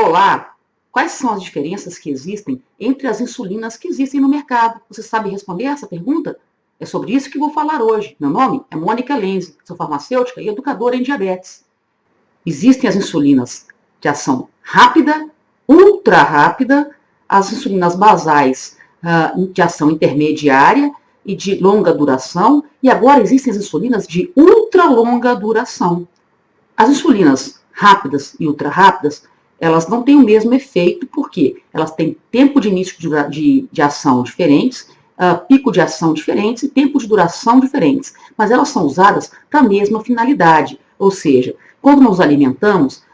Olá, quais são as diferenças que existem entre as insulinas que existem no mercado? Você sabe responder essa pergunta? É sobre isso que vou falar hoje. Meu nome é Mônica Lenze, sou farmacêutica e educadora em diabetes. Existem as insulinas de ação rápida, ultra rápida, as insulinas basais de ação intermediária e de longa duração, e agora existem as insulinas de ultra longa duração. As insulinas rápidas e ultra rápidas, elas não têm o mesmo efeito, porque elas têm tempo de início de ação diferentes, pico de ação diferentes e tempo de duração diferentes, mas elas são usadas para a mesma finalidade, ou seja, quando nos alimentamos,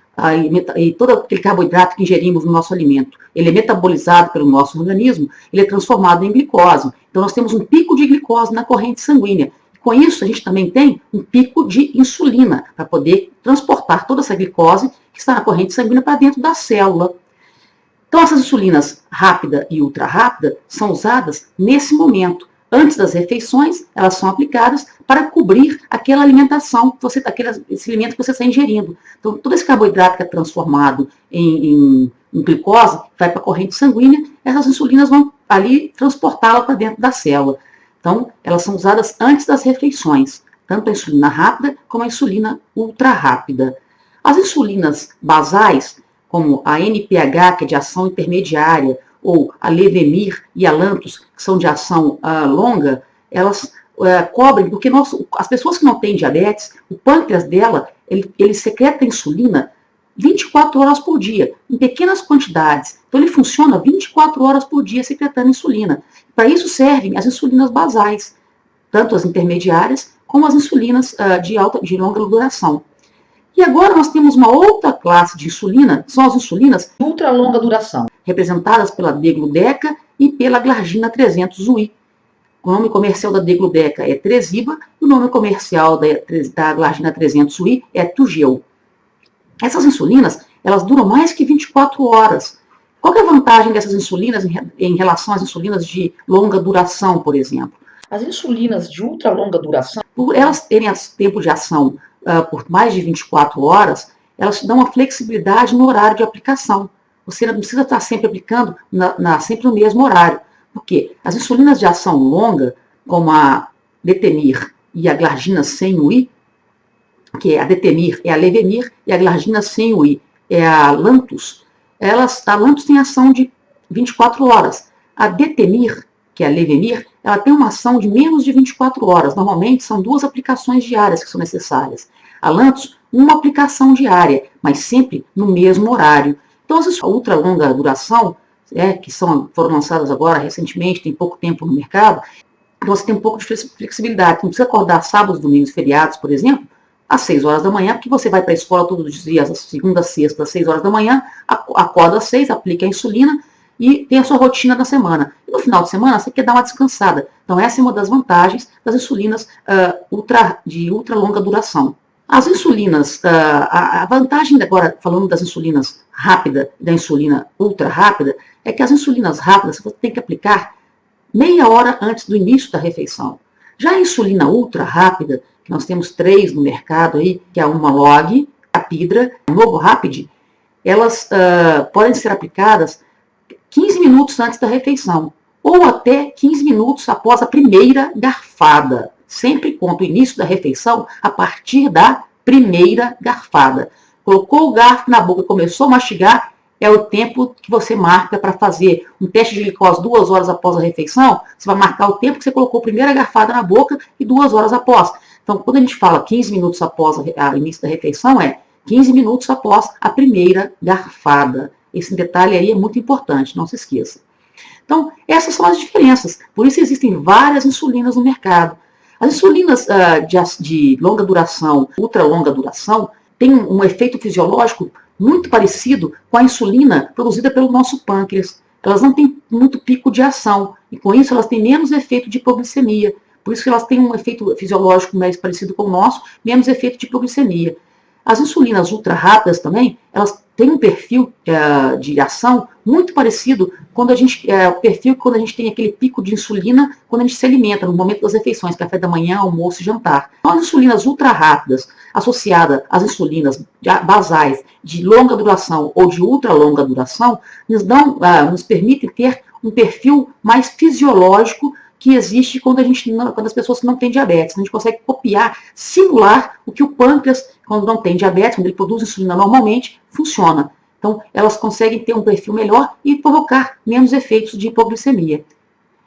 e todo aquele carboidrato que ingerimos no nosso alimento, ele é metabolizado pelo nosso organismo, ele é transformado em glicose. Então nós temos um pico de glicose na corrente sanguínea. Com isso, a gente também tem um pico de insulina, para poder transportar toda essa glicose que está na corrente sanguínea para dentro da célula. Então, essas insulinas rápida e ultra rápida são usadas nesse momento. Antes das refeições, elas são aplicadas para cobrir aquela alimentação, esse alimento que você está ingerindo. Então, todo esse carboidrato que é transformado em glicose, vai para a corrente sanguínea, essas insulinas vão ali transportá-la para dentro da célula. Então, elas são usadas antes das refeições, tanto a insulina rápida como a insulina ultra rápida. As insulinas basais, como a NPH, que é de ação intermediária, ou a Levemir e a Lantus, que são de ação longa, elas cobrem, porque as pessoas que não têm diabetes, o pâncreas dela, ele secreta insulina 24 horas por dia, em pequenas quantidades. Então, ele funciona 24 horas por dia secretando insulina. Para isso servem as insulinas basais, tanto as intermediárias como as insulinas de longa duração. E agora nós temos uma outra classe de insulina, que são as insulinas de ultra longa duração, representadas pela Degludec e pela Glargina 300-UI. O nome comercial da Degludec é Tresiba e o nome comercial da Glargina 300-UI é Toujeo. Essas insulinas, elas duram mais que 24 horas. Qual é a vantagem dessas insulinas em relação às insulinas de longa duração, por exemplo? As insulinas de ultra longa duração, por elas terem tempo de ação por mais de 24 horas, elas te dão uma flexibilidade no horário de aplicação. Você não precisa estar sempre aplicando sempre no mesmo horário. Por quê? As insulinas de ação longa, como a Detemir e a Glargina 100-UI, que é a Detemir é a Levemir e a Glargina 100-UI é a Lantus, a Lantus tem ação de 24 horas. A Detemir, que é a Levemir, ela tem uma ação de menos de 24 horas. Normalmente são 2 aplicações diárias que são necessárias. A Lantus, uma aplicação diária, mas sempre no mesmo horário. Então, as ultra longa duração, que foram lançadas agora recentemente, tem pouco tempo no mercado, então você tem um pouco de flexibilidade. Não precisa acordar sábados, domingos, feriados, por exemplo, às 6 horas da manhã, porque você vai para a escola todos os dias, segunda a sexta, às 6 horas da manhã, acorda às 6, aplica a insulina e tem a sua rotina da semana. E no final de semana, você quer dar uma descansada. Então, essa é uma das vantagens das insulinas de ultra longa duração. As insulinas, a vantagem agora, falando das insulinas rápida e da insulina ultra rápida, é que as insulinas rápidas você tem que aplicar meia hora antes do início da refeição. Já a insulina ultra rápida, que nós temos 3 no mercado aí, que é a Humalog, a Pidra, a NovoRapid, elas podem ser aplicadas 15 minutos antes da refeição, ou até 15 minutos após a primeira garfada. Sempre conta o início da refeição a partir da primeira garfada. Colocou o garfo na boca e começou a mastigar, é o tempo que você marca para fazer um teste de glicose 2 horas após a refeição. Você vai marcar o tempo que você colocou a primeira garfada na boca e 2 horas após. Então, quando a gente fala 15 minutos após o início da refeição, é 15 minutos após a primeira garfada. Esse detalhe aí é muito importante, não se esqueça. Então, essas são as diferenças. Por isso existem várias insulinas no mercado. As insulinas de longa duração, ultra longa duração, têm um efeito fisiológico muito parecido com a insulina produzida pelo nosso pâncreas. Elas não têm muito pico de ação, e com isso elas têm menos efeito de hipoglicemia. Por isso que elas têm um efeito fisiológico mais parecido com o nosso, menos efeito de hipoglicemia. As insulinas ultra rápidas também, elas têm um perfil de ação muito parecido quando o perfil quando a gente tem aquele pico de insulina quando a gente se alimenta, no momento das refeições, café da manhã, almoço e jantar. Então, as insulinas ultra rápidas, associadas às insulinas basais de longa duração ou de ultra longa duração, nos permitem ter um perfil mais fisiológico que existe quando as pessoas não têm diabetes. A gente consegue copiar, simular o que o pâncreas, quando não tem diabetes, quando ele produz insulina normalmente, funciona. Então, elas conseguem ter um perfil melhor e provocar menos efeitos de hipoglicemia.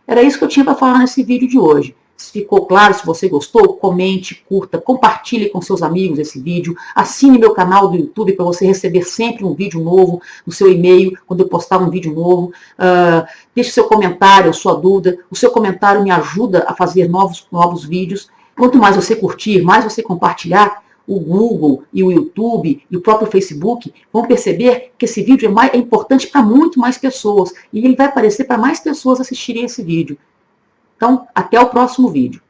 Era isso que eu tinha para falar nesse vídeo de hoje. Se ficou claro, se você gostou, comente, curta, compartilhe com seus amigos esse vídeo, assine meu canal do YouTube para você receber sempre um vídeo novo no seu e-mail, quando eu postar um vídeo novo. Deixe seu comentário, sua dúvida. O seu comentário me ajuda a fazer novos vídeos. Quanto mais você curtir, mais você compartilhar, o Google e o YouTube e o próprio Facebook vão perceber que esse vídeo é importante para muito mais pessoas e ele vai aparecer para mais pessoas assistirem esse vídeo. Então, até o próximo vídeo.